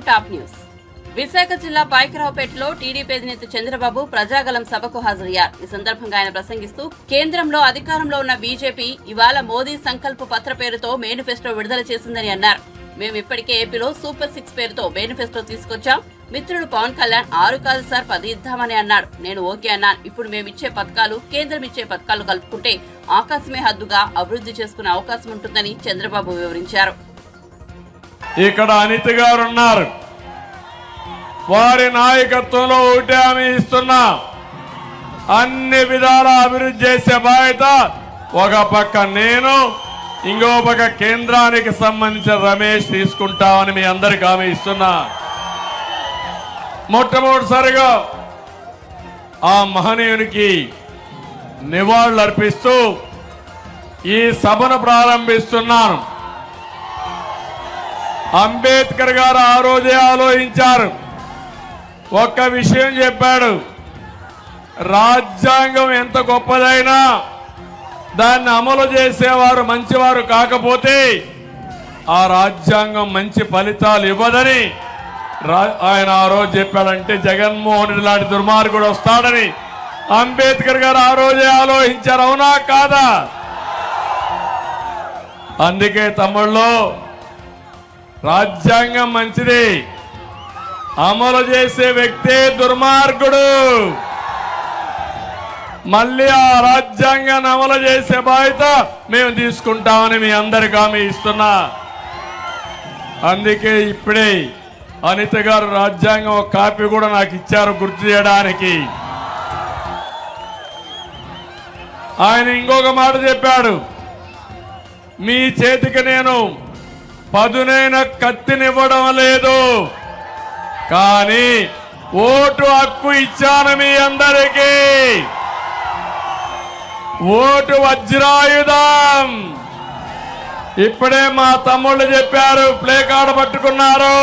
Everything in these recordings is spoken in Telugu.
Top news. విశాఖ జిల్లా పాయకరావుపేటలో టీడీపీ అధినేత చంద్రబాబు ప్రజాగలం సభకు హాజరయ్యారు. ఈ సందర్భంగా ఆయన ప్రసంగిస్తూ కేంద్రంలో అధికారంలో ఉన్న బీజేపీ ఇవాళ మోదీ సంకల్ప పత్ర పేరుతో మేనిఫెస్టో విడుదల చేసిందని అన్నారు. మేము ఇప్పటికే ఏపీలో సూపర్ 6 పేరుతో మేనిఫెస్టో తీసుకొచ్చాం. మిత్రుడు పవన్ కళ్యాణ్ 6 కాదు సార్ 10 ఇద్దామని అన్నాడు. నేను ఓకే అన్నాను. ఇప్పుడు మేమిచ్చే పథకాలు కేంద్రం ఇచ్చే పథకాలు కలుపుకుంటే ఆకాశమే హద్దుగా అభివృద్ధి చేసుకునే అవకాశం ఉంటుందని చంద్రబాబు వివరించారు. ఇక్కడ అనిత గారు ఉన్నారు. వారి నాయకత్వంలో ఒకటే హామీ ఇస్తున్నా, అన్ని విధాల అభివృద్ధి చేసే బాధ్యత ఒక పక్క నేను, ఇంకో పక్క కేంద్రానికి సంబంధించిన రమేష్ తీసుకుంటామని మీ అందరికి హామీ ఇస్తున్నా. మొట్టమొదటిసారిగా ఆ మహనీయునికి నివాళులు అర్పిస్తూ ఈ సభను ప్రారంభిస్తున్నాను. అంబేద్కర్ గారు ఆ రోజే ఆలోచించారు. ఒక్క విషయం చెప్పాడు, రాజ్యాంగం ఎంత గొప్పదైనా దాన్ని అమలు చేసేవారు మంచివారు కాకపోతే ఆ రాజ్యాంగం మంచి ఫలితాలు ఇవ్వదని ఆయన ఆ రోజు చెప్పాడంటే జగన్మోహన్ రెడ్డి లాంటి దుర్మార్గుడు వస్తాడని అంబేద్కర్ గారు ఆ రోజే ఆలోచించారు. అవునా కాదా? అందుకే తమ్ముళ్ళు, రాజ్యాంగం మంచిది, అమలు చేసే వ్యక్తే దుర్మార్గుడు. మళ్ళీ ఆ రాజ్యాంగాన్ని అమలు చేసే బాధ్యత మేము తీసుకుంటామని మీ అందరికీ హామీ ఇస్తున్నా. అందుకే ఇప్పుడే అనిత గారు రాజ్యాంగం ఒక కాపీ కూడా నాకు ఇచ్చారు గుర్తు చేయడానికి. ఆయన ఇంకొక మాట చెప్పాడు, మీ చేతికి నేను పదునైన కత్తినివ్వడం లేదు, కానీ ఓటు హక్కు ఇచ్చాను మీ అందరికీ. ఓటు వజ్రాయుధం. ఇప్పుడే మా తమ్ముళ్ళు చెప్పారు, ప్లే కార్డు పట్టుకున్నారు,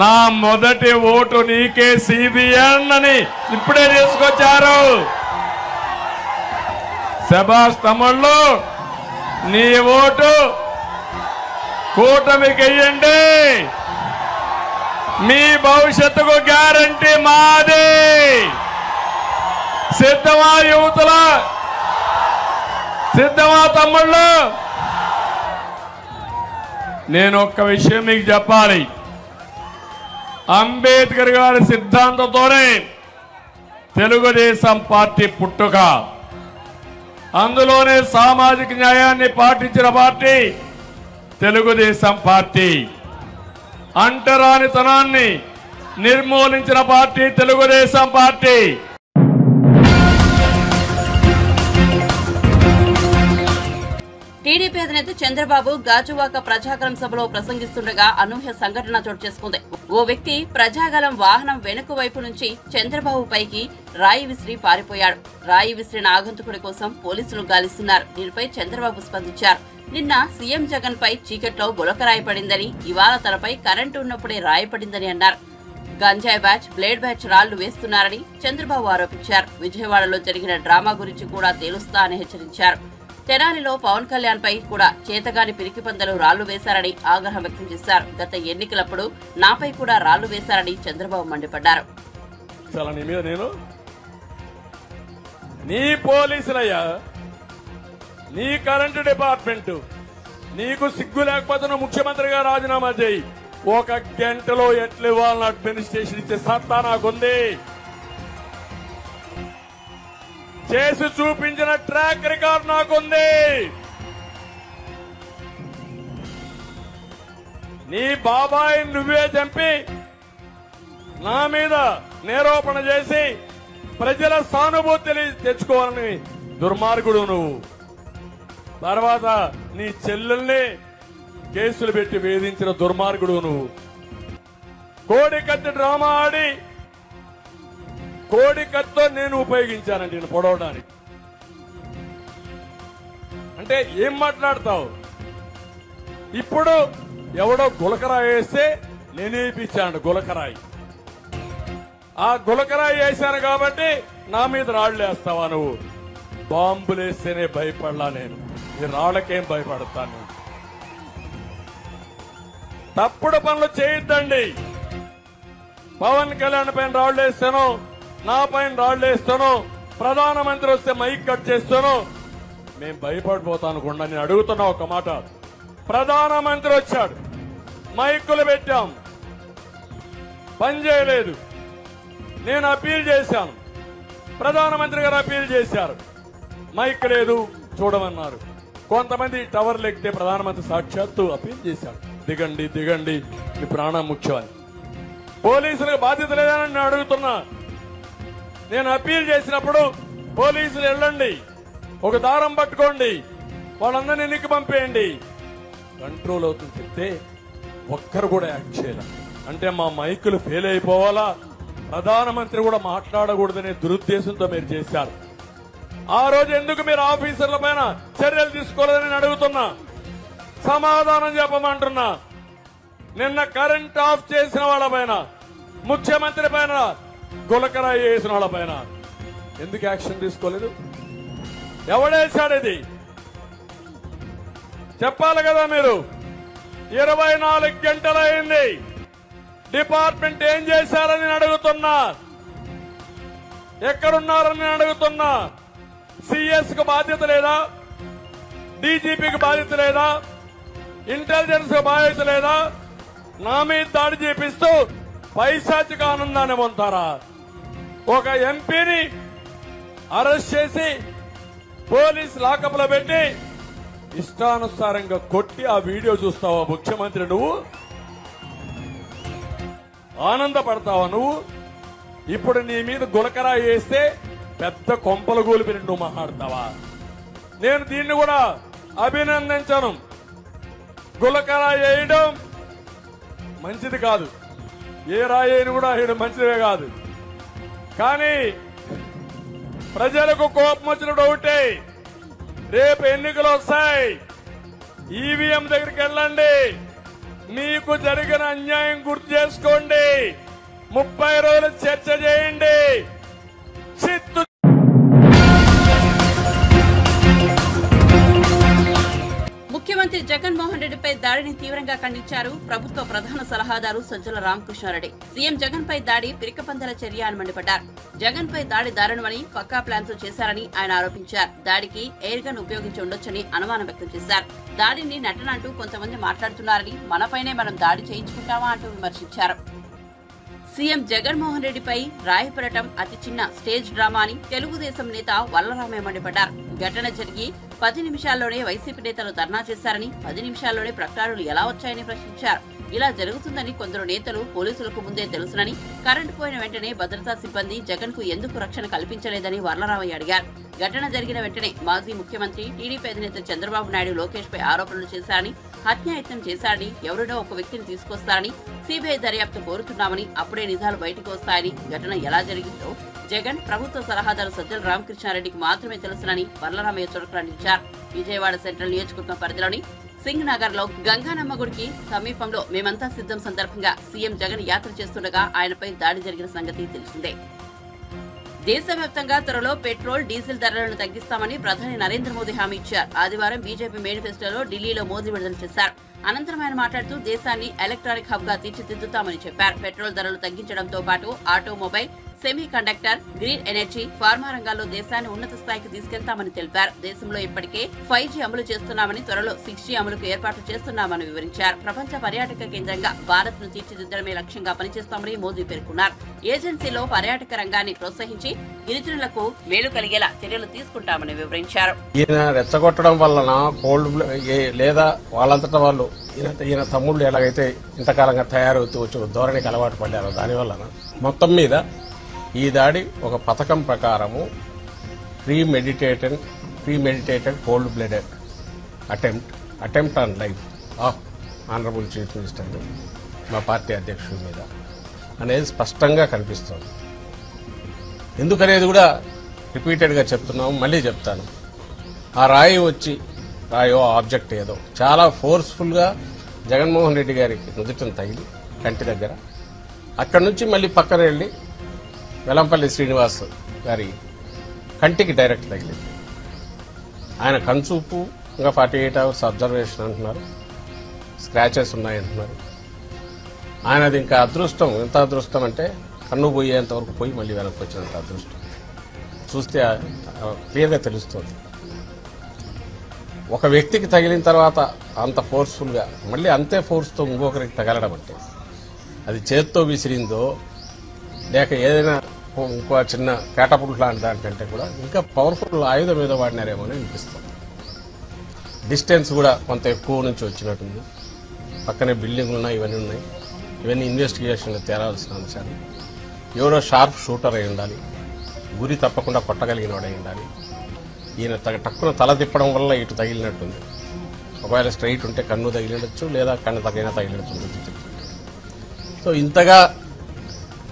నా మొదటి ఓటు నీకే సిబిఎన్ అని ఇప్పుడే తీసుకొచ్చారు. శభాష్ తమ్ముళ్ళు, నీ ఓటు కూటమికి వెయ్యండి, మీ భవిష్యత్తుకు గ్యారంటీ మాది. సిద్ధమా యువతుల? సిద్ధమా తమ్ముళ్ళు? నేను ఒక్క విషయం మీకు చెప్పాలి. అంబేద్కర్ గారి సిద్ధాంతంతోనే తెలుగుదేశం పార్టీ పుట్టుక, అందులోనే సామాజిక న్యాయాన్ని పాటించిన party Telugu Desam party, అంటరానితనాన్ని నిర్మూలించిన party Telugu Desam party. TDP అధినేత చంద్రబాబు గాజువాక ప్రజాగలం సభలో ప్రసంగిస్తుండగా అనూహ్య సంఘటన చోటు చేసుకుంది. ఓ వ్యక్తి ప్రజాగలం వాహనం వెనుక వైపు నుంచి చంద్రబాబు పైకి రాయి విసిరి పారిపోయాడు. రాయి విసిరిన ఆగంతుకుడి కోసం పోలీసులు గాలిస్తున్నారు. దీనిపై చంద్రబాబు స్పందించారు. నిన్న సీఎం జగన్ పై చీకట్లో గులకరాయి పడిందని, ఇవాళ తనపై కరెంటు ఉన్నప్పుడే రాయి పడిందని అన్నారు. గంజాయి బ్యాచ్, బ్లేడ్ బ్యాచ్ రాళ్లు వేస్తున్నారని చంద్రబాబు ఆరోపించారు. విజయవాడలో జరిగిన డ్రామా గురించి కూడా తేలుస్తా అని హెచ్చరించారు. తెనాలిలో పవన్ కళ్యాణ్ పై కూడా చేతగాని పిరికి పందలు రాళ్లు వేశారని ఆగ్రహం వ్యక్తం చేశారు. గత ఎన్నికలప్పుడు నాపై కూడా రాళ్లు వేశారని చంద్రబాబు మండిపడ్డారు. నీ పోలీసులయ్యా, నీ కరెంటు డిపార్ట్మెంట్, నీకు సిగ్గు లేకపోతే నువ్వు ముఖ్యమంత్రిగా రాజీనామా చేయి. 1 గంటలో ఎట్లు ఇవ్వాలని అడ్మినిస్ట్రేషన్ ఇచ్చే సత్తా నాకుంది. చేసి చూపించిన ట్రాక్ రికార్డ్ నాకుంది. నీ బాబాయి నువ్వే చంపి నా మీద నేరోపణ చేసి ప్రజల సానుభూతి తెచ్చుకోవాలని దుర్మార్గుడు నువ్వు. తర్వాత నీ చెల్లెల్ని కేసులు పెట్టి వేధించిన దుర్మార్గుడు నువ్వు. కోడికత్తి డ్రామా ఆడి కోడికత్తో నేను ఉపయోగించానండి నేను పొడవడానికి. అంటే ఏం మాట్లాడతావు? ఇప్పుడు ఎవడో గులకరాయి వేస్తే నేనే ఇప్పించాను గులకరాయి. ఆ గులకరాయి వేశాను కాబట్టి నా మీద రాళ్లు వేస్తావా నువ్వు? బాంబులేస్తేనే భయపడలా నేను, ఈ రాళ్లకేం భయపడతాను? తప్పుడు పనులు చేయొద్దండి. పవన్ కళ్యాణ్ పైన రాళ్లు వేస్తాను, నా పైన రాళ్లు వేస్తాను, ప్రధానమంత్రి వస్తే మైక్ కట్ చేస్తాను, మేము భయపడిపోతాను అనుకుండా. నేను అడుగుతున్నా ఒక మాట. ప్రధానమంత్రి వచ్చాడు, మైకులు పెట్టాం, పని చేయలేదు. నేను అప్పీల్ చేశాను, ప్రధానమంత్రి గారు అప్పీల్ చేశారు, మైక్ లేదు చూడమన్నారు. కొంతమంది టవర్లు ఎక్కితే ప్రధానమంత్రి సాక్షాత్తు అప్పీల్ చేశారు, దిగండి దిగండి మీ ప్రాణం ముఖ్యమని. పోలీసులకు బాధ్యత లేదని నేను అడుగుతున్నా. నేను అప్పీల్ చేసినప్పుడు పోలీసులు వెళ్ళండి, ఒక దారం పట్టుకోండి, వాళ్ళందరినీ ఎన్నిక పంపేయండి, కంట్రోల్ అవుతుంది చెప్తే ఒక్కరు కూడా యాక్ట్ చేయాలి. అంటే మా మైకులు ఫెయిల్ అయిపోవాలా, ప్రధానమంత్రి కూడా మాట్లాడకూడదనే దురుద్దేశంతో మీరు చేశారు. ఆ రోజు ఎందుకు మీరు ఆఫీసర్ల పైన చర్యలు తీసుకోలేదని నేను అడుగుతున్నా, సమాధానం చెప్పమంటున్నా. నిన్న కరెంట్ ఆఫ్ చేసిన వాళ్ళ పైన, ముఖ్యమంత్రి పైన, గులకరాయి వేసిన వాళ్ళ పైన ఎందుకు యాక్షన్ తీసుకోలేదు? ఎవడేశాడు ఇది? చెప్పాలి కదా మీరు. 24 గంటలైంది, డిపార్ట్మెంట్ ఏం చేశారని నేను అడుగుతున్నా, ఎక్కడున్నారని నేను అడుగుతున్నా. సిఎస్ కు బాధ్యత లేదా? డీజీపీకి బాధ్యత లేదా? ఇంటెలిజెన్స్ కు బాధ్యత లేదా? నా మీద దాడి చేపిస్తూ పైశాచిక ఆనందాన్ని పొందుతారా? ఒక ఎంపీని అరెస్ట్ చేసి పోలీస్ లాకప్ లో పెట్టి ఇష్టానుసారంగా కొట్టి ఆ వీడియో చూస్తావా ముఖ్యమంత్రి? నువ్వు ఆనందపడతావా? నువ్వు ఇప్పుడు నీ మీద గులకరాయి వేస్తే పెద్ద కొంపలు కూలిపి నువ్వు మాట్లాడతావా? నేను దీన్ని కూడా అభినందించను. గులకరాయి వేయడం మంచిది కాదు, ఏ రాయిని కూడా వేయడం మంచిదే కాదు. కానీ ప్రజలకు కోపం వచ్చినప్పుడు ఒకటి, రేపు ఎన్నికలు వస్తాయి, ఈవీఎం దగ్గరికి వెళ్ళండి, మీకు జరిగిన అన్యాయం గుర్తు చేసుకోండి, 30 రోజులు చర్చ చేయండి. చిత్తు ముఖ్యమంత్రి జగన్మోహన్ రెడ్డిపై దాడిని తీవ్రంగా ఖండించారు ప్రభుత్వ ప్రధాన సలహాదారు సజ్జల రామకృష్ణారెడ్డి. సీఎం జగన్ పై దాడి పిరికపందల చర్య అని మండిపడ్డారు. జగన్ పై దాడి దారుణమని, పక్కా ప్లాన్ తో చేశారని ఆయన ఆరోపించారు. దాడికి ఎయిర్ గన్ ఉపయోగించి ఉండొచ్చని అనుమానం వ్యక్తం చేశారు. దాడిని నటన అంటూ కొంతమంది మాట్లాడుతున్నారని, మనపైనే మనం దాడి చేయించుకుంటామా అంటూ విమర్శించారు. సీఎం జగన్మోహన్ రెడ్డిపై రాయపడటం అతి చిన్న స్టేజ్ డ్రామా అని తెలుగుదేశం నేత వల్లరామయ్య మండిపడ్డారు. ఘటన జరిగి 10 నిమిషాల్లోనే వైసీపీ నేతలు ధర్నా చేశారని, 10 నిమిషాల్లోనే ప్రకటనలు ఎలా వచ్చాయని ప్రశ్నించారు. ఇలా జరుగుతుందని కొందరు నేతలు పోలీసులకు ముందే తెలుసునని, కరెంటు పోయిన వెంటనే భద్రతా సిబ్బంది జగన్ కు ఎందుకు రక్షణ కల్పించలేదని వల్లరామయ్య అడిగారు. ఘటన జరిగిన వెంటనే మాజీ ముఖ్యమంత్రి టీడీపీ అధినేత చంద్రబాబు నాయుడు లోకేష్ పై ఆరోపణలు చేశారని, హత్యాయత్నం చేశారని, ఎవరినో ఒక వ్యక్తిని తీసుకొస్తారని సీబీఐ దర్యాప్తు కోరుతున్నామని, అప్పుడే నిజాలు బయటకు వస్తాయని, ఘటన ఎలా జరిగిందో జగన్ ప్రభుత్వ సలహాదారు సజ్జల రామకృష్ణారెడ్డికి మాత్రమే తెలుసునని వల్లరామయ్య చురకలందించారు. విజయవాడ సెంట్రల్ నియోజకవర్గం పరిధిలోని సింగ్ నగర్ లో గంగానమ్మ గుడికి సమీపంలో మేమంతా సిద్ధం సందర్భంగా సీఎం జగన్ యాత్ర చేస్తుండగా ఆయనపై దాడి జరిగిన సంగతి తెలిసిందే. దేశవ్యాప్తంగా త్వరలో పెట్రోల్, డీజిల్ ధరలను తగ్గిస్తామని ప్రధాని నరేంద్ర మోదీ హామీ ఇచ్చారు. ఆదివారం బీజేపీ మేనిఫెస్టోలో ఢిల్లీలో మోదీ విడుదల చేశారు. అనంతరం ఆయన మాట్లాడుతూ దేశాన్ని ఎలక్ట్రానిక్ హబ్ గా తీర్చిదిద్దుతామని చెప్పారు. పెట్రోల్ ధరలు తగ్గించడంతో పాటు automobile, semi conductor, green energy, pharma రంగాల్లో దేశాన్ని ఉన్నత స్థాయికి తీసుకెళ్తామని తెలిపారు. దేశంలో ఇప్పటికే 5G అమలు చేస్తున్నామని, త్వరలో 6G అమలుకు ఏర్పాటు చేస్తున్నామని వివరించారు. ప్రపంచ పర్యాటక కేంద్రంగా భారత్ ను తీర్చిదిద్దడమే లక్ష్యంగా పనిచేస్తామని మోదీ పేర్కొన్నారు. ఏజెన్సీలో పర్యాటక రంగాన్ని ప్రోత్సహించి గిరిజనులకు మేలు కలిగేలా చర్యలు తీసుకుంటామని వివరించారు. ఈయన రెచ్చగొట్టడం వలన కోల్డ్ లేదా వాళ్ళంతటా వాళ్ళు ఈయన తమ్ముళ్ళు ఎలాగైతే ఇంతకాలంగా తయారవుతూ వచ్చి ధోరణికి అలవాటు పడ్డారో దానివల్ల మొత్తం మీద ఈ దాడి ఒక పథకం ప్రకారము premeditated cold blooded attempt on life of honourable chief minister మా పార్టీ అధ్యక్షుడి మీద అనేది స్పష్టంగా కనిపిస్తోంది. ఎందుకనేది కూడా రిపీటెడ్గా చెప్తున్నాము, మళ్ళీ చెప్తాను. ఆ రాయో ఆబ్జెక్ట్ ఏదో చాలా ఫోర్స్ఫుల్గా జగన్మోహన్ రెడ్డి గారికి నుదుటిని తగిలి కంటి దగ్గర, అక్కడి నుంచి మళ్ళీ పక్కన వెళ్ళి వెల్లంపల్లి శ్రీనివాస్ గారి కంటికి డైరెక్ట్ తగిలింది. ఆయన కన్సూపు ఇంకా 48 అవర్స్ అబ్జర్వేషన్ అంటున్నారు, స్క్రాచెస్ ఉన్నాయంటున్నారు. ఆయనది ఇంకా అదృష్టం, ఎంత అదృష్టం అంటే కన్ను పోయేంత వరకు పోయి మళ్ళీ వెనక్కి వచ్చినంత అదృష్టం. చూస్తే క్లియర్గా తెలుస్తుంది. ఒక వ్యక్తికి తగిలిన తర్వాత అంత ఫోర్స్ఫుల్గా మళ్ళీ అంతే ఫోర్స్తో ఇంకొకరికి తగలడం అంటే అది చేత్తో విసిరిందో లేక ఏదైనా ఇంకో చిన్న క్యాటపుల్ట్ లాంటి దానికంటే కూడా ఇంకా పవర్ఫుల్ ఆయుధం మీద వాడినారేమో అని అనిపిస్తుంది. డిస్టెన్స్ కూడా కొంత ఎక్కువ నుంచి వచ్చినట్టుంది. పక్కనే బిల్డింగ్లు ఉన్నాయి, ఇవన్నీ ఉన్నాయి. ఇవన్నీ ఇన్వెస్టిగేషన్లో తేరాల్సిన అంశాలు. ఎవరో షార్ప్ షూటర్ అయి ఉండాలి, గురి తప్పకుండా కొట్టగలిగిన వాడై ఉండాలి. ఈయన టక్కున తల తిప్పడం వల్ల ఇటు తగిలినట్టుంది. ఒకవేళ స్ట్రైట్ ఉంటే కన్ను తగిలిండొచ్చు, లేదా కన్ను తగిలినట్టు. సో ఇంతగా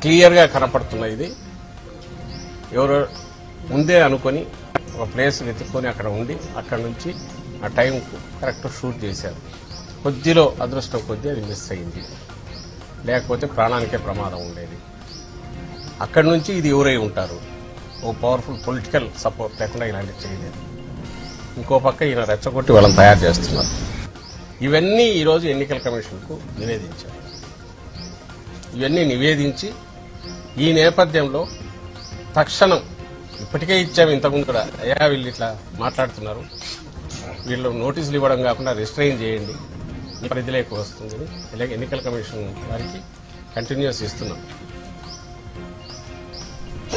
క్లియర్గా కనపడుతున్న ఇది ఎవరో ముందే అనుకొని ఒక ప్లేస్ వెతుక్కొని అక్కడ ఉండి అక్కడ నుంచి ఆ టైంకు కరెక్ట్ షూట్ చేశారు. కొద్దిలో అదృష్టం కొద్దీ అది మిస్ అయింది, లేకపోతే ప్రాణానికే ప్రమాదం ఉండేది. అక్కడి నుంచి ఇది ఎవరై ఉంటారు, ఓ పవర్ఫుల్ పొలిటికల్ సపోర్ట్ లేకుండా ఇలాంటివి చేయలేదు. ఇంకో పక్క ఈయన రెచ్చగొట్టి వాళ్ళని తయారు చేస్తున్నారు. ఇవన్నీ ఈరోజు ఎన్నికల కమిషన్కు నివేదించారు. ఇవన్నీ నివేదించి ఈ నేపథ్యంలో తక్షణం ఇప్పటికే ఇచ్చాము, ఇంతకుముందు కూడా అయ్యా వీళ్ళు ఇట్లా మాట్లాడుతున్నారు, వీళ్ళు నోటీసులు ఇవ్వడం కాకుండా రిస్ట్రైన్ చేయండి, ఈ పరిధిలోకి వస్తుంది ఇలాగే ఎన్నికల కమిషన్ వారికి కంటిన్యూస్ ఇస్తున్నాం.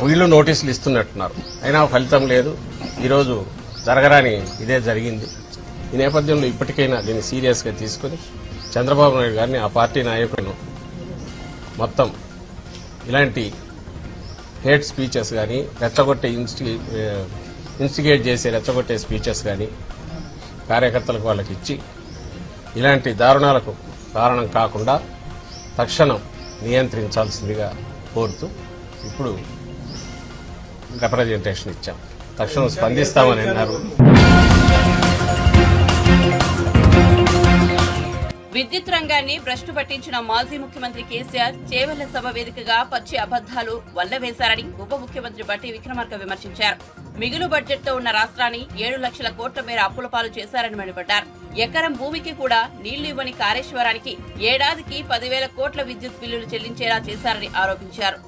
వీళ్ళు నోటీసులు ఇస్తున్నట్టున్నారు, అయినా ఫలితం లేదు. ఈరోజు జరగరాని ఇదే జరిగింది. ఈ నేపథ్యంలో ఇప్పటికైనా దీన్ని సీరియస్గా తీసుకుని చంద్రబాబు నాయుడు గారిని, ఆ పార్టీ నాయకులను మొత్తం ఇలాంటి హేట్ స్పీచెస్ కానీ రెచ్చగొట్టే ఇన్స్టిగేట్ చేసే రెచ్చగొట్టే స్పీచెస్ కానీ కార్యకర్తలకు వాళ్ళకి ఇచ్చి ఇలాంటి దారుణాలకు కారణం కాకుండా తక్షణం నియంత్రించాల్సిందిగా కోరుతూ ఇప్పుడు రిప్రజెంటేషన్ ఇచ్చాం. తక్షణం స్పందిస్తామని అన్నారు. విద్యుత్ రంగాన్ని భ్రష్టు పట్టించిన మాజీ ముఖ్యమంత్రి కేసీఆర్ చేవెళ్ల సభ వేదికగా పచ్చి అబద్దాలు వల్లవేశారని ఉప ముఖ్యమంత్రి బట్టి విక్రమార్క విమర్శించారు. మిగులు బడ్జెట్ తో ఉన్న రాష్ట్రాన్ని 7 లక్షల కోట్ల మేర అప్పుల పాలు చేశారని మండిపడ్డారు. ఎకరం భూమికి కూడా నీళ్లు ఇవ్వని కాళేశ్వరానికి ఏడాదికి 10,000 కోట్ల విద్యుత్ బిల్లులు చెల్లించేలా చేశారని ఆరోపించారు.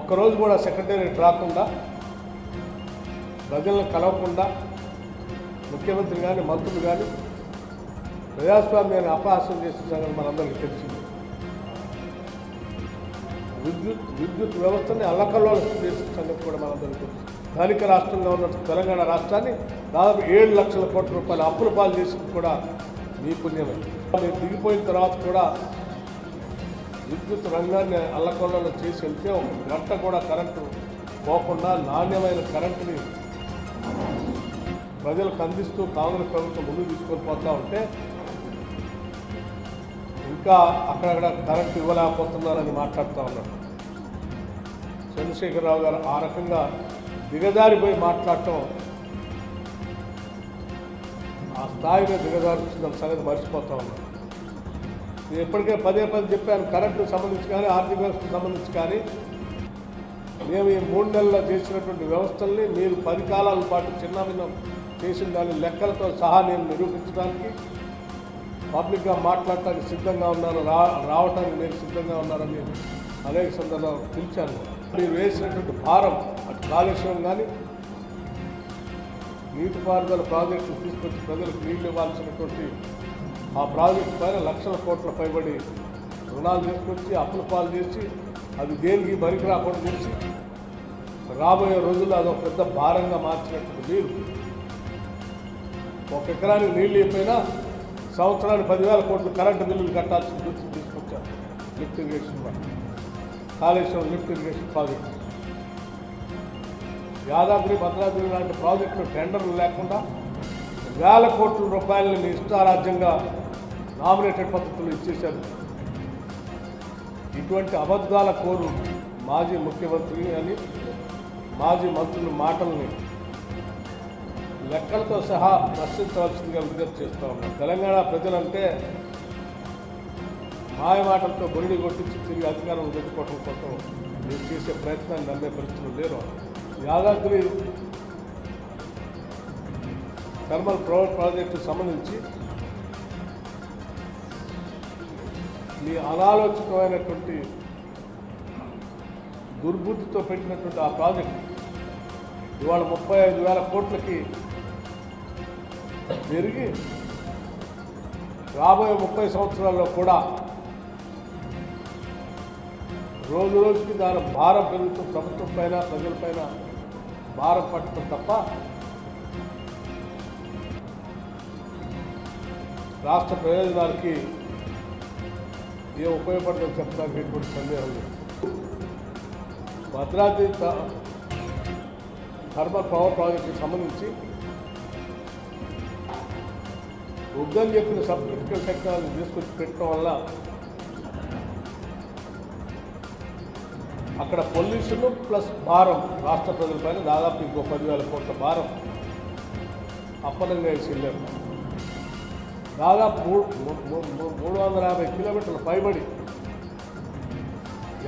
ఒక్కరోజు కూడా సెక్రటేరియట్ రాకుండా, ప్రజలను కలవకుండా ముఖ్యమంత్రి కానీ మంత్రులు కానీ ప్రజాస్వామ్యాన్ని అపహాస్యం చేసిన సంగతి మనందరికీ తెలిసింది. విద్యుత్ వ్యవస్థని అల్లకల్లోలం చేసిన సంగతి కూడా మనందరికీ తెలుసు. స్థానిక రాష్ట్రంగా ఉన్న తెలంగాణ రాష్ట్రాన్ని దాదాపు 7 లక్షల కోట్ల రూపాయల అప్పుల పాలు చేసింది కూడా మీ పుణ్యమే. మీరు దిగిపోయిన తర్వాత కూడా విద్యుత్ రంగాన్ని అల్లకల్లోలం చేసి వెళ్తే ఒక గంట కూడా కరెంటు పోకుండా నాణ్యమైన కరెంటుని ప్రజలకు అందిస్తూ కాంగ్రెస్ ప్రభుత్వం ముందుకు తీసుకొని పోతా ఉంటే ఇంకా అక్కడక్కడ కరెంటు ఇవ్వలేకపోతున్నారని మాట్లాడుతూ ఉన్నారు. చంద్రశేఖరరావు గారు ఆ రకంగా దిగజారిపోయి మాట్లాడటం, ఆ స్థాయిలో దిగజారుతున్న సంగతి మర్చిపోతూ ఉన్నారు. నేను ఎప్పటికే పదే చెప్పాను, కరెంటుకు సంబంధించి కానీ ఆర్థిక వ్యవస్థకు సంబంధించి కానీ మేము ఈ 3 నెలల్లో చేసినటువంటి వ్యవస్థల్ని మీరు 10 కాలాల పాటు చిన్నభిన్నం చేసిన దాని లెక్కలతో సహా నేను నిరూపించడానికి, పబ్లిక్గా మాట్లాడటానికి సిద్ధంగా ఉన్నాను, రావటానికి నేను సిద్ధంగా ఉన్నానని అనేక సందర్భాలు పిలిచాను. మీరు వేసినటువంటి భారం అటు కాళేశ్వరం కానీ నీటిపారుదల ప్రాజెక్టులు తీసుకొచ్చి ప్రజలకు నీళ్లు ఇవ్వాల్సినటువంటి ఆ ప్రాజెక్టు పైన లక్షల కోట్ల పైబడి రుణాలు తీసుకొచ్చి అప్పుల పాలు చేసి అది దేనికి బరికి రాకుండా చేసి రాబోయే రోజుల్లో అదొక పెద్ద భారంగా మార్చినట్టు మీరు ఒక ఎకరానికి నీళ్ళు అయిపోయినా సంవత్సరానికి 10,000 కోట్లు కరెంటు బిల్లులు కట్టాల్సిన దుస్థితి తీసుకొచ్చారు. Lift irrigation Kaleshwaram lift irrigation project, Yadadri Bhadradri లాంటి ప్రాజెక్టులు టెండర్లు లేకుండా 1,000 కోట్ల రూపాయలని ఇష్టారాజ్యంగా నామినేటెడ్ పద్ధతులు ఇచ్చేశారు. ఇటువంటి అబద్ధాల కోరు మాజీ ముఖ్యమంత్రి అని మాజీ మంత్రుల మాటల్ని లెక్కలతో సహా ప్రశ్నించవలసిందిగా విజ్ఞప్తి చేస్తూ ఉన్నాం. తెలంగాణ ప్రజలంటే మాయ మాటలతో బొరిడి కొట్టించి తిరిగి అధికారం తెచ్చుకోవడం కోసం మీరు చేసే ప్రయత్నాన్ని నమ్మే పరిస్థితులు లేరు. యాదాద్రి థర్మల్ పవర్ ప్రాజెక్టుకు సంబంధించి మీ అనాలోచితమైనటువంటి దుర్బుద్ధితో పెట్టినటువంటి ఆ ప్రాజెక్ట్ ఇవాళ 35,000 కోట్లకి పెరిగి రాబోయే 30 సంవత్సరాల్లో కూడా రోజు రోజుకి దాని భారం పెరుగుతూ ప్రభుత్వం పైన ప్రజలపైన భారం పట్టడం తప్ప రాష్ట్ర ప్రయోజనాలకి ఏం ఉపయోగపడదని చెప్పడానికి ఎటువంటి సందేహం లేదు. భద్రాద్రి థర్మల్ పవర్ ప్రాజెక్టుకి సంబంధించి వద్దని చెప్పిన సబ్ క్రిటికల్ టెక్నాలజీ తీసుకొచ్చి పెట్టడం వల్ల అక్కడ పొల్యూషన్ ప్లస్ భారం రాష్ట్ర ప్రజలపైన దాదాపు ఇంకో 10,000 కోట్ల భారం అప్పనంగా వేసి వెళ్ళారు. దాదాపు 350 కిలోమీటర్ల పైబడి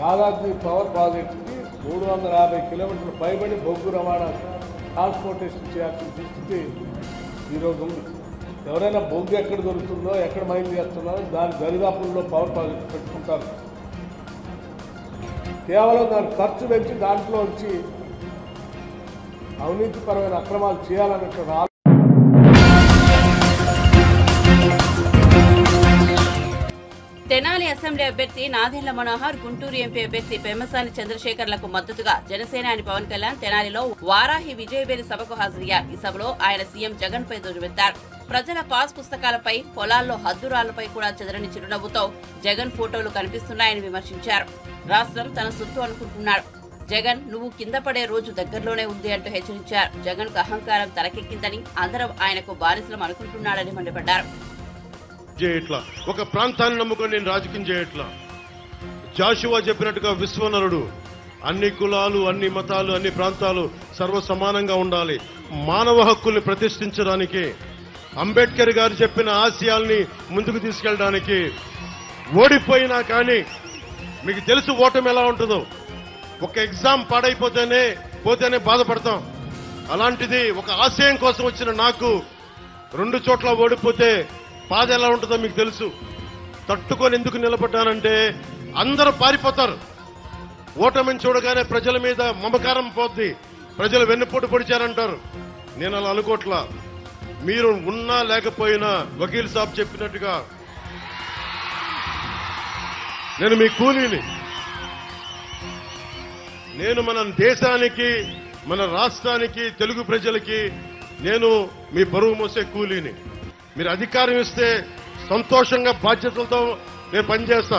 యాదాద్రి పవర్ ప్రాజెక్టుకి 350 కిలోమీటర్ల పైబడి బొగ్గు రవాణా ట్రాన్స్పోర్టేషన్ చేయాల్సిన పరిస్థితి ఈరోజు ఉంది. ఎవరైనా బొగ్గు ఎక్కడ దొరుకుతుందో ఎక్కడ మైన్ చేస్తున్నారో దాని దరిదాపుల్లో పవర్ ప్రాజెక్టు పెట్టుకుంటారు. కేవలం దాని ఖర్చు పెంచి దాంట్లో వచ్చి అవినీతిపరమైన అక్రమాలు చేయాలన్నటువంటి తెనాలి అసెంబ్లీ అభ్యర్థి నాదెండ్ల మనోహర్, గుంటూరు ఎంపీ అభ్యర్థి పెమ్మసాని చంద్రశేఖర్లకు మద్దతుగా జనసేనాని పవన్ కళ్యాణ్ తెనాలిలో వారాహి విజయవేలి సభకు హాజరయ్యారు. ఈ సభలో ఆయన సీఎం జగన్ పై దుర్వెత్తారు. ప్రజల పాస్ పుస్తకాలపై, పొలాల్లో హద్దురాళ్లపై కూడా చెదరని చిరునవ్వుతో జగన్ ఫోటోలు కనిపిస్తున్నాయని విమర్శించారు. రాష్ట్రం తన సొత్తు అనుకుంటున్నాడు. జగన్ నువ్వు కింద పడే రోజు దగ్గరలోనే ఉంది అంటూ హెచ్చరించారు. జగన్ కు అహంకారం తలకెక్కిందని, అందరం ఆయనకు బానిసలం అనుకుంటున్నాడని మండిపడ్డారు. చేయట్లా ఒక ప్రాంతాన్ని నమ్ముకొని నేను రాజకీయం చేయట్లా. జాషువా చెప్పినట్టుగా విశ్వనరుడు అన్ని కులాలు, అన్ని మతాలు, అన్ని ప్రాంతాలు సర్వ సమానంగా ఉండాలి. మానవ హక్కుల్ని ప్రతిష్ఠించడానికి, అంబేద్కర్ గారు చెప్పిన ఆశయాల్ని ముందుకు తీసుకెళ్ళడానికి, ఓడిపోయినా కానీ మీకు తెలుసు ఓటమి ఎలా ఉంటుందో. ఒక ఎగ్జామ్ పాడైపోతేనే బాధపడతాం. అలాంటిది ఒక ఆశయం కోసం వచ్చిన నాకు 2 చోట్ల ఓడిపోతే బాధ ఎలా ఉంటుందో మీకు తెలుసు. తట్టుకొని ఎందుకు నిలబడ్డానంటే అందరూ పారిపోతారు. ఓటమిని చూడగానే ప్రజల మీద మమకారం పోద్ది. ప్రజలు వెన్నుపోటు పొడిచారంటారు. నేను అలా అనుకోట్లా. మీరు ఉన్నా లేకపోయినా వకీల్ సాబ్ చెప్పినట్టుగా నేను మీ కూలీని. నేను మన దేశానికి, మన రాష్ట్రానికి, తెలుగు ప్రజలకి నేను మీ బరువు మోసే కూలీని. మీరు అధికారం ఇస్తే సంతోషంగా బాధ్యతలతో నేను పనిచేస్తా.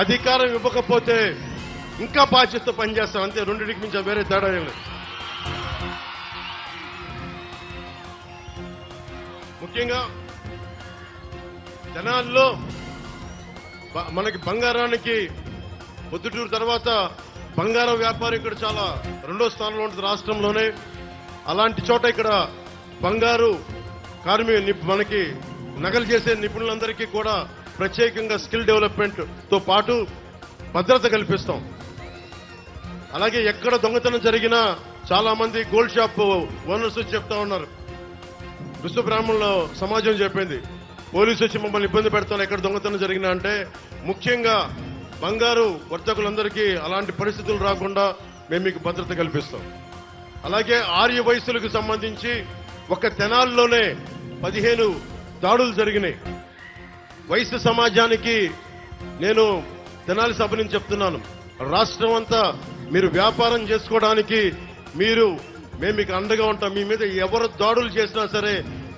అధికారం ఇవ్వకపోతే ఇంకా బాధ్యతతో పనిచేస్తాను. అంతే, రెండింటికి మించి వేరే తేడా ఏం లేదు. ముఖ్యంగా జనాల్లో మనకి బంగారానికి పొద్దుటూరు తర్వాత బంగారం వ్యాపారం ఇక్కడ చాలా 2వ స్థానంలో ఉంటుంది రాష్ట్రంలోనే. అలాంటి చోట ఇక్కడ బంగారు మనకి నగలు చేసే నిపుణులందరికీ కూడా ప్రత్యేకంగా స్కిల్ డెవలప్మెంట్ తో పాటు భద్రత కల్పిస్తాం. అలాగే ఎక్కడ దొంగతనం జరిగినా చాలా మంది గోల్డ్ షాప్ ఓనర్స్ చెప్తా ఉన్నారు. విశ్వబ్రాహ్మణుల సమాజం చెప్పింది, పోలీసు వచ్చి మమ్మల్ని ఇబ్బంది పెడతాను ఎక్కడ దొంగతనం జరిగినా అంటే. ముఖ్యంగా బంగారు వర్తకులందరికీ అలాంటి పరిస్థితులు రాకుండా మేము మీకు భద్రత కల్పిస్తాం. అలాగే ఆర్య వయసులకు సంబంధించి ఒక తెనాల్లోనే 15 దాడులు జరిగినాయి. వయసు సమాజానికి నేను తెనాలి సభ నుంచి చెప్తున్నాను, రాష్ట్రం అంతా మీరు వ్యాపారం చేసుకోవడానికి మేము మీకు అండగా ఉంటాం. మీ మీద ఎవరు దాడులు చేసినా సరే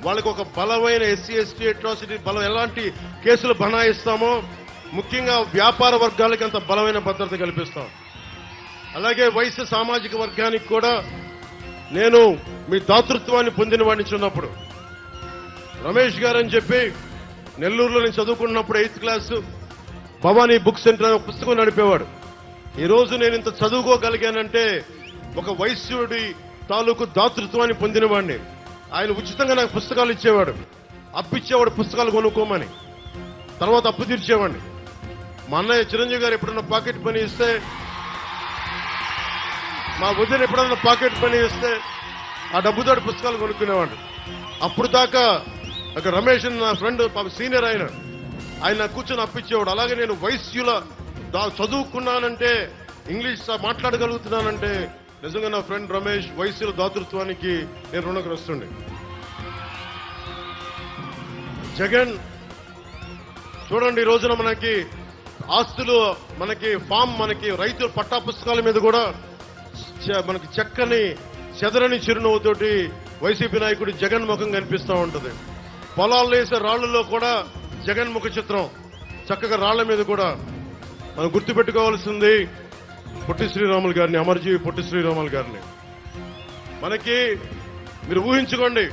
వాళ్ళకి ఒక బలమైన ఎస్సీ ఎస్టీ అట్రాసిటీ ఎలాంటి కేసులు బనాయిస్తామో ముఖ్యంగా వ్యాపార వర్గాలకి అంత బలమైన భద్రత కల్పిస్తాం. అలాగే వయసు సామాజిక వర్గానికి కూడా నేను మీ దాతృత్వాన్ని పొందిన వాడిని చిన్నప్పుడు. రమేష్ గారు అని చెప్పి నెల్లూరులో నేను చదువుకున్నప్పుడు 8th class Bhavani book centre అనే పుస్తకం నడిపేవాడు. ఈ రోజు నేను ఇంత చదువుకోగలిగానంటే ఒక వైశ్యుడి తాలూకు దాతృత్వాన్ని పొందిన వాడిని. ఆయన ఉచితంగా నాకు పుస్తకాలు ఇచ్చేవాడు, అప్పిచ్చేవాడు పుస్తకాలు కొనుక్కోమని. తర్వాత అప్పు తీర్చేవాడిని. మా అన్నయ్య చిరంజీవి గారు ఎప్పుడన్నా పాకెట్ పని ఇస్తే, మా వదిన ఎప్పుడన్నా పాకెట్ పని ఇస్తే ఆ డబ్బుతోటి పుస్తకాలు కొనుక్కునేవాడు. అప్పుడు దాకా ఒక రమేష్ నా ఫ్రెండ్ సీనియర్ ఆయన ఆయన కూర్చొని అప్పించేవాడు. అలాగే నేను వైశ్యుల చదువుకున్నానంటే, ఇంగ్లీష్ మాట్లాడగలుగుతున్నానంటే నిజంగా నా ఫ్రెండ్ రమేష్ వైశ్యుల దాతృత్వానికి నేను రుణగ్రస్తుండే. జగన్ చూడండి, ఈ రోజున మనకి ఆస్తులు, మనకి ఫామ్, మనకి రైతుల పట్టా పుస్తకాల మీద కూడా మనకి చక్కని చెదరని చిరునవ్వుతోటి వైసీపీ నాయకుడు జగన్ ముఖం కనిపిస్తూ ఉంటుంది. పొలాల్లో వేసే రాళ్లలో కూడా జగన్ ముఖ చిత్రం చక్కగా రాళ్ల మీద కూడా మనం గుర్తుపెట్టుకోవాల్సింది పొట్టి శ్రీరాములు గారిని, అమరజీవి పొట్టి శ్రీరాములు గారిని. మనకి మీరు ఊహించుకోండి,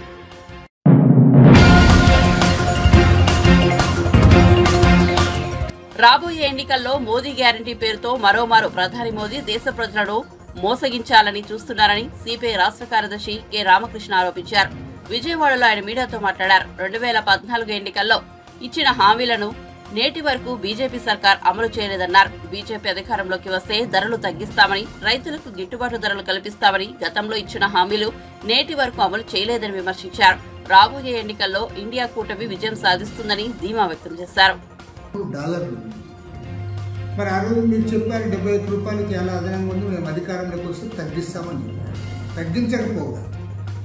రాబోయే ఎన్నికల్లో మోదీ గ్యారంటీ పేరుతో మరోమారు ప్రధాని మోదీ దేశ ప్రజలను మోసగించాలని చూస్తున్నారని సిపిఐ రాష్ట్ర కార్యదర్శి కె రామకృష్ణ ఆరోపించారు. విజయవాడలో ఆయన మీడియాతో మాట్లాడారు. 2014 ఎన్నికల్లో ఇచ్చిన హామీలను నేటి వరకు బీజేపీ సర్కార్ అమలు చేయలేదన్నారు. బీజేపీ అధికారంలోకి వస్తే ధరలు తగ్గిస్తామని, రైతులకు గిట్టుబాటు ధరలు కల్పిస్తామని గతంలో ఇచ్చిన హామీలు నేటి వరకు అమలు చేయలేదని విమర్శించారు. రాబోయే ఎన్నికల్లో ఇండియా కూటమి విజయం సాధిస్తుందని ధీమా వ్యక్తం చేశారు. మరి ఆ రోజు మీరు చెప్పారు 75 రూపాయలకి చాలా అదనంగా ఉంది, మేము అధికారంలోకి వస్తే తగ్గిస్తామని. తగ్గించకపోగా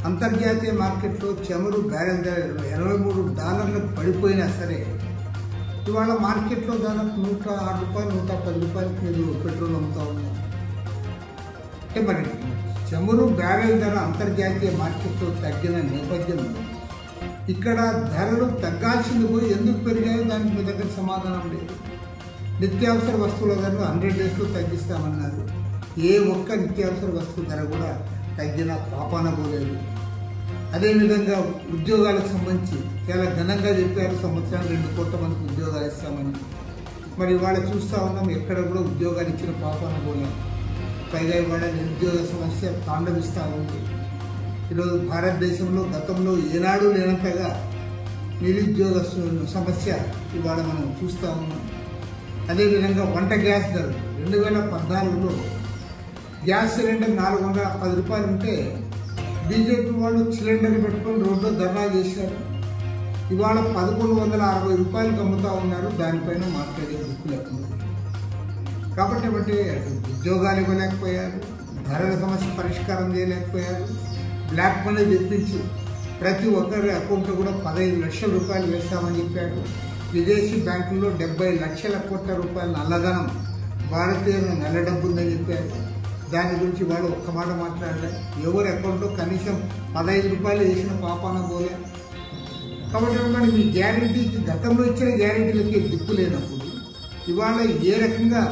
అంతర్జాతీయ మార్కెట్లో చమురు బ్యారెల్ ధర $83 పడిపోయినా సరే ఇవాళ మార్కెట్లో దాదాపు 106 రూపాయలు 110 రూపాయలకి మీరు పెట్రోల్ అమ్ముతా ఉన్నారు. అంటే మరి చమురు బ్యారెల్ ధర అంతర్జాతీయ మార్కెట్లో తగ్గిన నేపథ్యంలో ఇక్కడ ధరలు తగ్గాల్సింది పోయి ఎందుకు పెరిగాయో దానికి మీ దగ్గర సమాధానం లేదు. నిత్యావసర వస్తువుల ధరలు 100 డేస్లో తగ్గిస్తామన్నారు. ఏ ఒక్క నిత్యావసర వస్తువు ధర కూడా తగ్గిన పాపాన పోలేదు. అదేవిధంగా ఉద్యోగాలకు సంబంధించి చాలా ఘనంగా చెప్పారు, సంవత్సరానికి 2 కోట్ల మందికి ఉద్యోగాలు ఇస్తామని. మరి ఇవాళ చూస్తూ ఉన్నాం, ఎక్కడ కూడా ఉద్యోగాలు ఇచ్చిన పాపాన పోలేం. పైగా ఇవాళ నిరుద్యోగ సమస్య తాండవిస్తూ ఉంది. ఈరోజు భారతదేశంలో గతంలో ఏనాడు లేనంతగా నిరుద్యోగ సమస్య ఇవాళ మనం చూస్తూ ఉన్నాం. అదేవిధంగా వంట గ్యాస్ ధరలు 2014లో గ్యాస్ సిలిండర్ 410 రూపాయలు ఉంటే బీజేపీ వాళ్ళు సిలిండర్ పెట్టుకొని రోడ్లో ధర్నా చేశారు. ఇవాళ 1160 రూపాయలకు అమ్ముతా ఉన్నారు. దానిపైన మాట్లాడే దిక్కు లేకుండా. కాబట్టి ఉద్యోగాలు ఇవ్వలేకపోయారు, ధరల సమస్య పరిష్కారం చేయలేకపోయారు. బ్లాక్ మనీ తెప్పించి ప్రతి ఒక్కరి అకౌంట్లో కూడా 15 లక్షల రూపాయలు వేస్తామని చెప్పారు. విదేశీ బ్యాంకుల్లో 70 లక్షల కోట్ల రూపాయల నల్లధనం, భారతీయుల నల్ల డబ్బు ఉందని చెప్పారు. దాని గురించి వాళ్ళు ఒక్క మాట మాట్లాడలే. ఎవరి అకౌంట్లో కనీసం 15 రూపాయలు వేసిన పాపాన పోలే. కాబట్టి మీ గ్యారెంటీకి గతంలో ఇచ్చిన గ్యారెంటీలకి దిక్కు లేనప్పుడు ఇవాళ ఏ రకంగా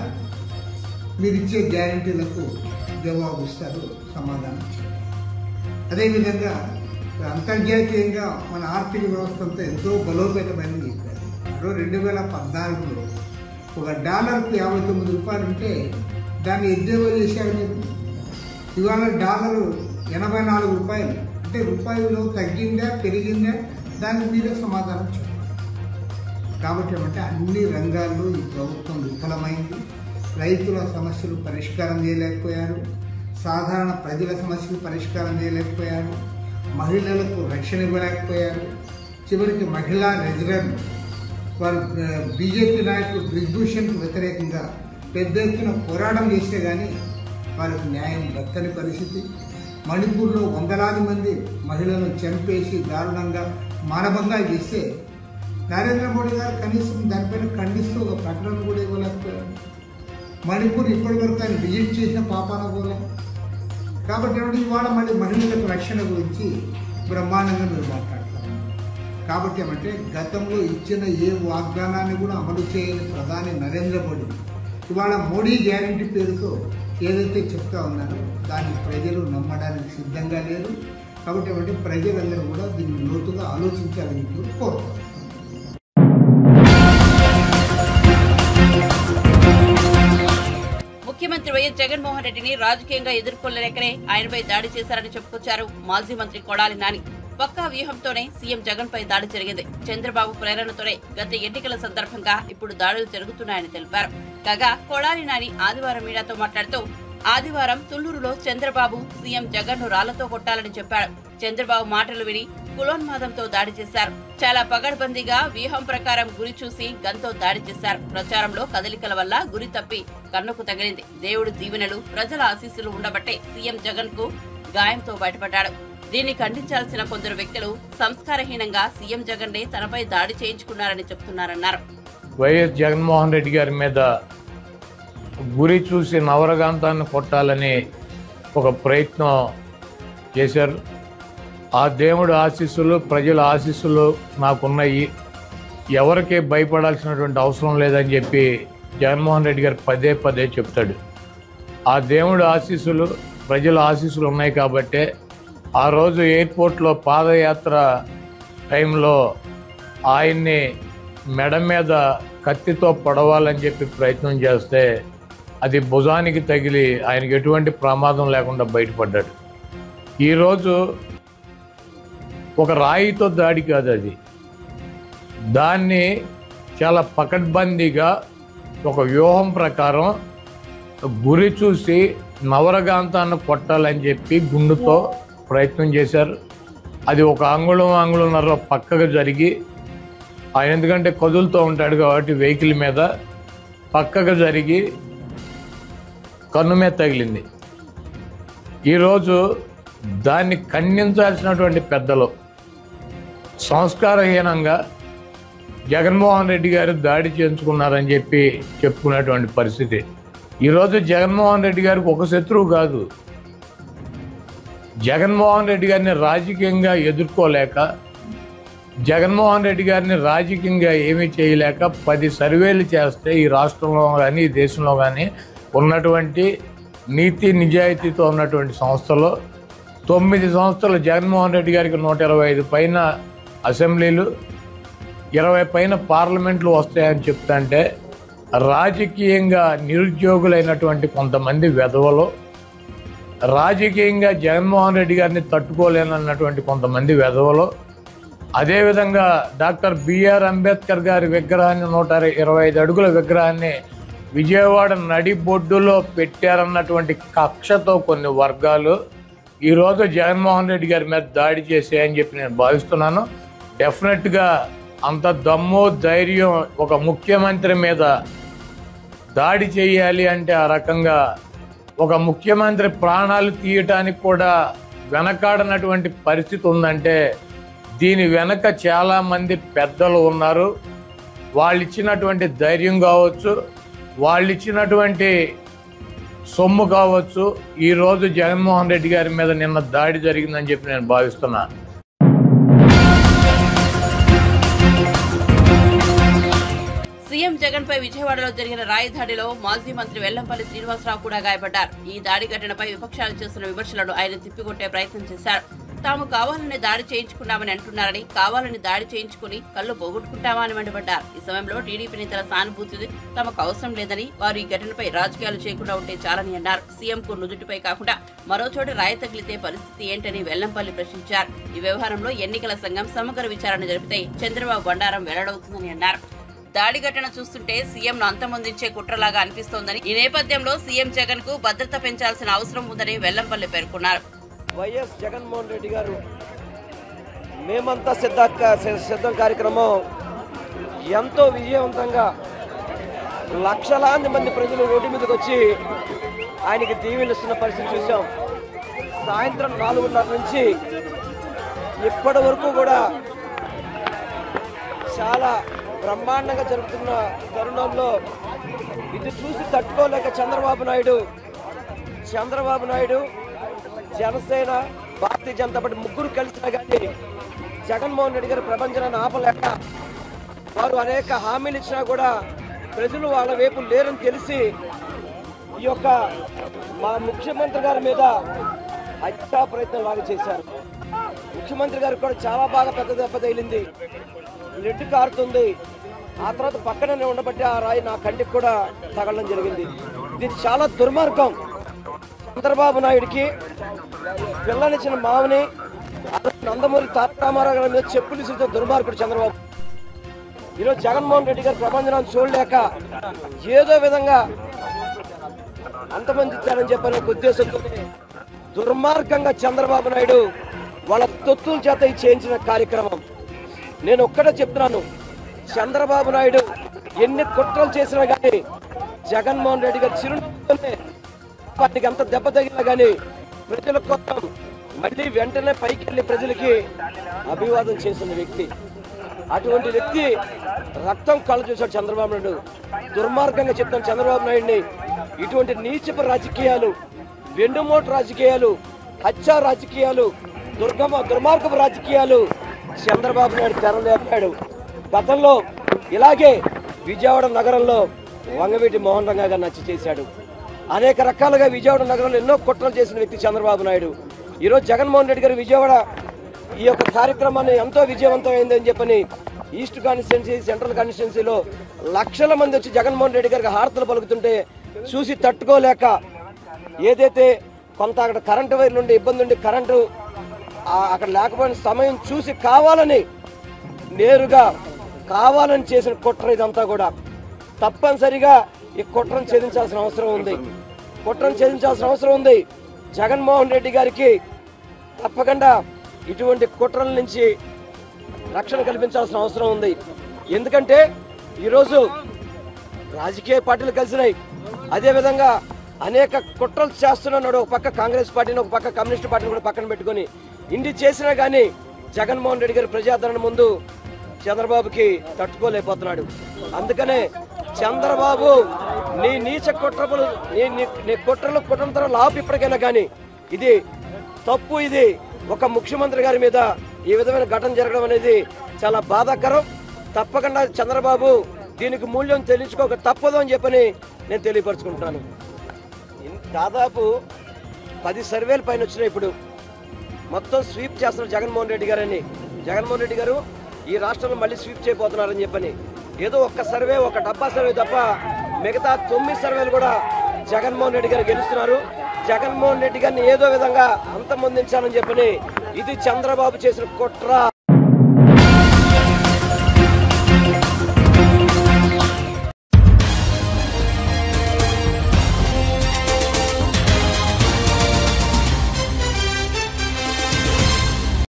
మీరు ఇచ్చే గ్యారెంటీలకు జవాబు ఇస్తారు, సమాధానం ఇస్తారు. అదేవిధంగా అంతర్జాతీయంగా మన ఆర్థిక వ్యవస్థ అంతా ఎంతో బలోపేతమైనది చెప్పారు. 2014లో ఒక డాలర్కు 59 రూపాయలు ఉంటే దాన్ని ఎద్దేవో చేశారు మీరు. ఇవాళ డాలరు 84 రూపాయలు. అంటే రూపాయలు తగ్గిందా పెరిగిందా దానికి మీరే సమాధానం చెప్పాలి. కాబట్టి అన్ని రంగాల్లో ఈ ప్రభుత్వం విఫలమైంది. రైతుల సమస్యలు పరిష్కారం చేయలేకపోయారు, సాధారణ ప్రజల సమస్యలు పరిష్కారం చేయలేకపోయారు, మహిళలకు రక్షణ ఇవ్వలేకపోయారు. చివరికి మహిళా రెజ్లర్లు వారు బీజేపీ నాయకులు బ్రిజ్భూషణ్కు వ్యతిరేకంగా పెద్ద ఎత్తున పోరాటం చేస్తే కానీ వారికి న్యాయం దక్కని పరిస్థితి. మణిపూర్లో వందలాది మంది మహిళలను చంపేసి దారుణంగా మానభంగాలు చేస్తే నరేంద్ర మోడీ గారు కనీసం దానిపైన ఖండిస్తూ ఒక ప్రకటన కూడా ఇవ్వలేకపోయారు. మణిపూర్ ఇప్పటివరకు ఆయన విజిట్ చేసిన పాపాన కూడా. కాబట్టి ఇవాళ మళ్ళీ మహిళలకు రక్షణ గురించి బ్రహ్మాండంగా మీరు మాట్లాడతారు. కాబట్టి గతంలో ఇచ్చిన ఏ వాగ్దానాన్ని కూడా అమలు చేయని ప్రధాని నరేంద్ర మోడీ ఇవాళ మోడీ గ్యారంటీ పేరుతో ఏదైతే చెప్తా ఉన్నారో దాన్ని ప్రజలు నమ్మడానికి సిద్ధంగా లేరు. కాబట్టి ప్రజలందరూ కూడా దీన్ని లోతుగా ఆలోచించాలని కోరుతారు. ముఖ్యమంత్రి వైఎస్ జగన్మోహన్ రెడ్డిని రాజకీయంగా ఎదుర్కోలేకనే ఆయనపై దాడి చేశారని చెప్పుకొచ్చారు మాజీ మంత్రి కొడాలి నాని. పక్కా వ్యూహంతోనే సీఎం జగన్ పై దాడి జరిగింది. చంద్రబాబు ప్రేరణతోనే గత ఎన్నికల సందర్భంగా ఇప్పుడు దాడులు జరుగుతున్నాయని తెలిపారు. కాగా కొడాలి నాని ఆదివారం మీడియాతో మాట్లాడుతూ ఆదివారం తుళ్లూరులో చంద్రబాబు సీఎం జగన్ ను రాళ్లతో కొట్టాలని చెప్పాడు. చంద్రబాబు మాటలు విని కులోన్మాదంతో దాడి చేశారు. చాలా పగడ్బందీగా వ్యూహం ప్రకారం గురి చూసి గన్తో దాడి చేశారు. ప్రచారంలో కదలికల వల్ల గురి తప్పి కన్నుకు తగిలింది. దేవుడి దీవెనలు, ప్రజల ఆశీస్సులు ఉండబట్టే సీఎం జగన్ కు గాయంతో బయటపడ్డాడు. దీన్ని ఖండించాల్సిన కొందరు వ్యక్తులు సంస్కారహీనంగా సీఎం జగన్ నే తనపై దాడి చేయించుకున్నారని చెప్తున్నారన్నారు. వైఎస్ జగన్మోహన్ రెడ్డి గారి మీద గురి చూసి నవరకాంతాన్ని కొట్టాలని ఒక ప్రయత్నం చేశారు. ఆ దేవుడి ఆశీస్సులు, ప్రజల ఆశీస్సులు నాకున్నాయి, ఎవరికి భయపడాల్సినటువంటి అవసరం లేదని చెప్పి జగన్మోహన్ రెడ్డి గారు పదే పదే చెప్తాడు. ఆ దేవుడి ఆశీస్సులు, ప్రజల ఆశీస్సులు ఉన్నాయి కాబట్టే ఆ రోజు ఎయిర్పోర్ట్లో పాదయాత్ర టైంలో ఆయన్ని మెడ మీద కత్తితో పొడవాలని చెప్పి ప్రయత్నం చేస్తే అది భుజానికి తగిలి ఆయనకి ఎటువంటి ప్రమాదం లేకుండా బయటపడ్డాడు. ఈరోజు ఒక రాయితో దాడి కాదు, అది దాన్ని చాలా పకడ్బందీగా ఒక వ్యూహం ప్రకారం గురి చూసి నవరకాంతాన్ని కొట్టాలని చెప్పి గుండుతో ప్రయత్నం చేశారు. అది ఒక అంగుళంన్నర పక్కకు జరిగి, ఆయన ఎందుకంటే కదులుతూ ఉంటాడు కాబట్టి వెహికల్ మీద పక్కకు జరిగి కన్ను మీద తగిలింది. ఈరోజు దాన్ని ఖండించాల్సినటువంటి పెద్దలు సంస్కారహీనంగా జగన్మోహన్ రెడ్డి గారు దాడి చేయించుకున్నారని చెప్పి చెప్పుకునేటువంటి పరిస్థితి. ఈరోజు జగన్మోహన్ రెడ్డి గారికి ఒక శత్రువు కాదు, జగన్మోహన్ రెడ్డి గారిని రాజకీయంగా ఎదుర్కోలేక, జగన్మోహన్ రెడ్డి గారిని రాజకీయంగా ఏమీ చేయలేక 10 సర్వేలు చేస్తే ఈ రాష్ట్రంలో కానీ ఈ దేశంలో కానీ ఉన్నటువంటి నీతి నిజాయితీతో ఉన్నటువంటి సంస్థలో 9 సంస్థలు జగన్మోహన్ రెడ్డి గారికి 125 పైన అసెంబ్లీలు, 20 పైన పార్లమెంట్లు వస్తాయని చెప్తుంటే రాజకీయంగా నిరుద్యోగులైనటువంటి కొంతమంది వెధవలు, రాజకీయంగా జగన్మోహన్ రెడ్డి గారిని తట్టుకోలేనన్నటువంటి కొంతమంది వెధవలు, అదేవిధంగా డాక్టర్ బిఆర్ అంబేద్కర్ గారి విగ్రహాన్ని 125 అడుగుల విగ్రహాన్ని విజయవాడ నడిబొడ్డులో పెట్టారన్నటువంటి కక్షతో కొన్ని వర్గాలు ఈరోజు జగన్మోహన్ రెడ్డి గారి మీద దాడి చేసాయని చెప్పి నేను భావిస్తున్నాను. డెఫినెట్గా అంత దమ్ము ధైర్యం ఒక ముఖ్యమంత్రి మీద దాడి చేయాలి అంటే ఆ రకంగా ఒక ముఖ్యమంత్రి ప్రాణాలు తీయటానికి కూడా వెనకాడనటువంటి పరిస్థితి ఉందంటే దీని వెనక చాలామంది పెద్దలు ఉన్నారు. వాళ్ళు ఇచ్చినటువంటి ధైర్యం కావచ్చు, వాళ్ళు ఇచ్చినటువంటి సొమ్ము కావచ్చు, ఈరోజు జగన్మోహన్ రెడ్డి గారి మీద నిన్న దాడి జరిగిందని చెప్పి నేను భావిస్తున్నాను. సీఎం జగన్ పై విజయవాడలో జరిగిన రాయి దాడిలో మాజీ మంత్రి వెల్లంపల్లి శ్రీనివాసరావు కూడా గాయపడ్డారు. ఈ దాడి ఘటనపై విపక్షాలు చేస్తున్న విమర్శలను ఆయన తిప్పికొట్టే ప్రయత్నం చేశారు. తాము కావాలని దాడి చేయించుకున్నామని అంటున్నారని, కావాలని దాడి చేయించుకుని కళ్ళు పోగొట్టుకుంటామా అని మండిపడ్డారు. ఈ సమయంలో టీడీపీ నేతల సానుభూతి తమకు అవసరం లేదని, వారు ఈ ఘటనపై రాజకీయాలు చేయకుండా ఉంటే చాలని అన్నారు. సీఎం కు నుదుటిపై కాకుండా మరో చోట రాయి తగిలితే పరిస్థితి ఏంటని వెల్లంపల్లి ప్రశ్నించారు. ఈ వ్యవహారంలో ఎన్నికల సంఘం సమగ్ర విచారణ జరిపితే చంద్రబాబు బండారం వెల్లడవుతుందని అన్నారు. దాడి ఘటన చూస్తుంటే సీఎంను అంతమొందించే కుట్రలాగా అనిపిస్తోందని, ఈ నేపథ్యంలో సీఎం జగన్ కు భద్రత పెంచాల్సిన అవసరం ఉందని వెల్లంపల్లి పేర్కొన్నారు. వైఎస్ జగన్మోహన్ రెడ్డి గారు మేమంతా సిద్ధం కార్యక్రమం ఎంతో విజయవంతంగా లక్షలాది మంది ప్రజలు రోడ్డు మీదకి వచ్చి ఆయనకి దీవెనిస్తున్న పరిస్థితి చూసాం. సాయంత్రం 4:30 నుంచి ఇప్పటి వరకు కూడా చాలా బ్రహ్మాండంగా జరుగుతున్న తరుణంలో ఇది చూసి తట్టుకోలేక చంద్రబాబు నాయుడు జనసేన, భారతీయ జనతా పార్టీ ముగ్గురు కలిసినా కానీ జగన్మోహన్ రెడ్డి గారి ప్రపంచాన్ని ఆపలేక వారు అనేక హామీలు ఇచ్చినా కూడా ప్రజలు వాళ్ళ వైపు లేరని తెలిసి ఈ యొక్క మా ముఖ్యమంత్రి గారి మీద హత్యా ప్రయత్నం లాగా చేశారు. ముఖ్యమంత్రి గారికి కూడా చాలా బాగా పెద్ద దెబ్బ తగిలింది, బ్లడ్ కారుతుంది. ఆ తర్వాత పక్కనే ఉండబట్టి ఆ రాయి నా కంటికి కూడా తగలడం జరిగింది. ఇది చాలా దుర్మార్గం. చంద్రబాబు నాయుడికి పిల్లనిచ్చిన మావని నందమూరి తారక రామారావు గారి మీద చెప్పులు ఇస్తే దుర్మార్గుడు చంద్రబాబు. ఈరోజు జగన్మోహన్ రెడ్డి గారి ప్రపంచాన్ని చూడలేక ఏదో విధంగా అంతమంది ఇచ్చారని చెప్పని ఉద్దేశంతో దుర్మార్గంగా చంద్రబాబు నాయుడు వాళ్ళ తొత్తుల చేత ఇది చేయించిన కార్యక్రమం. నేను ఒక్కటే చెప్తున్నాను, చంద్రబాబు నాయుడు ఎన్ని కుట్రలు చేసినా కానీ జగన్మోహన్ రెడ్డి గారు చిరునవ్వుతోనే పార్టీకి అంత దెబ్బ తగిలినా కానీ ప్రజల కోసం మళ్ళీ వెంటనే పైకి వెళ్ళి ప్రజలకి అభివాదం చేసిన వ్యక్తి. అటువంటి వ్యక్తి రక్తం కళ్ళు చూశాడు చంద్రబాబు నాయుడు. దుర్మార్గంగా చెప్తాను చంద్రబాబు నాయుడిని, ఇటువంటి నీచపు రాజకీయాలు, వెన్నుమోటు రాజకీయాలు, హత్య రాజకీయాలు, దుర్మార్గపు రాజకీయాలు చంద్రబాబు నాయుడు తెరలేపాడు. గతంలో ఇలాగే విజయవాడ నగరంలో వంగవీటి మోహన్ రంగా గారిని హత్య చేశాడు. అనేక రకాలుగా విజయవాడ నగరంలో ఎన్నో కుట్రలు చేసిన వ్యక్తి చంద్రబాబు నాయుడు. ఈరోజు జగన్మోహన్ రెడ్డి గారు విజయవాడ ఈ యొక్క కార్యక్రమాన్ని ఎంతో విజయవంతమైందని చెప్పని ఈస్ట్ కాన్స్టిట్యున్సీ, సెంట్రల్ కాన్స్టిట్యున్సీలో లక్షల మంది వచ్చి జగన్మోహన్ రెడ్డి గారికి హారతలు పలుకుతుంటే చూసి తట్టుకోలేక, ఏదైతే కొంత అక్కడ కరెంటు వైర్లు ఉండి ఇబ్బంది ఉండి కరెంటు అక్కడ లేకపోయిన సమయం చూసి కావాలని నేరుగా కావాలని చేసిన కుట్ర ఇదంతా కూడా. తప్పనిసరిగా ఈ కుట్రను ఛేదించాల్సిన అవసరం ఉంది. జగన్మోహన్ రెడ్డి గారికి తప్పకుండా ఇటువంటి కుట్రల నుంచి రక్షణ కల్పించాల్సిన అవసరం ఉంది. ఎందుకంటే ఈరోజు రాజకీయ పార్టీలు కలిసినాయి, అదేవిధంగా అనేక కుట్రలు చేస్తున్నాడు. ఒక పక్క కాంగ్రెస్ పార్టీని, ఒక పక్క కమ్యూనిస్ట్ పార్టీని కూడా పక్కన పెట్టుకుని ఇన్ని చేసినా కానీ జగన్మోహన్ రెడ్డి గారి ప్రజాదరణ ముందు చంద్రబాబుకి తట్టుకోలేకపోతున్నాడు. అందుకనే చంద్రబాబు నీ నీచ కుట్రలు, నీ కుట్రంతరం లాపు ఇప్పటికైనా కానీ ఇది తప్పు. ఇది ఒక ముఖ్యమంత్రి గారి మీద ఈ విధమైన ఘటన జరగడం అనేది చాలా బాధాకరం. తప్పకుండా చంద్రబాబు దీనికి మూల్యం చెల్లించుకోక తప్పదు అని చెప్పని నేను తెలియపరుచుకుంటున్నాను. దాదాపు 10 సర్వేల పైన వచ్చినాయి. ఇప్పుడు మొత్తం స్వీప్ చేస్తున్నారు జగన్మోహన్ రెడ్డి గారని. జగన్మోహన్ రెడ్డి గారు ఈ రాష్ట్రంలో మళ్ళీ స్వీప్ చేయబోతున్నారని చెప్పని ఏదో ఒక్క సర్వే, ఒక డబ్బా సర్వే తప్ప మిగతా 9 సర్వేలు కూడా జగన్మోహన్ రెడ్డి గారు గెలుస్తున్నారు. జగన్మోహన్ రెడ్డి గారిని ఏదో విధంగా అంతమొందించాలని చెప్పని ఇది చంద్రబాబు చేసిన కుట్ర.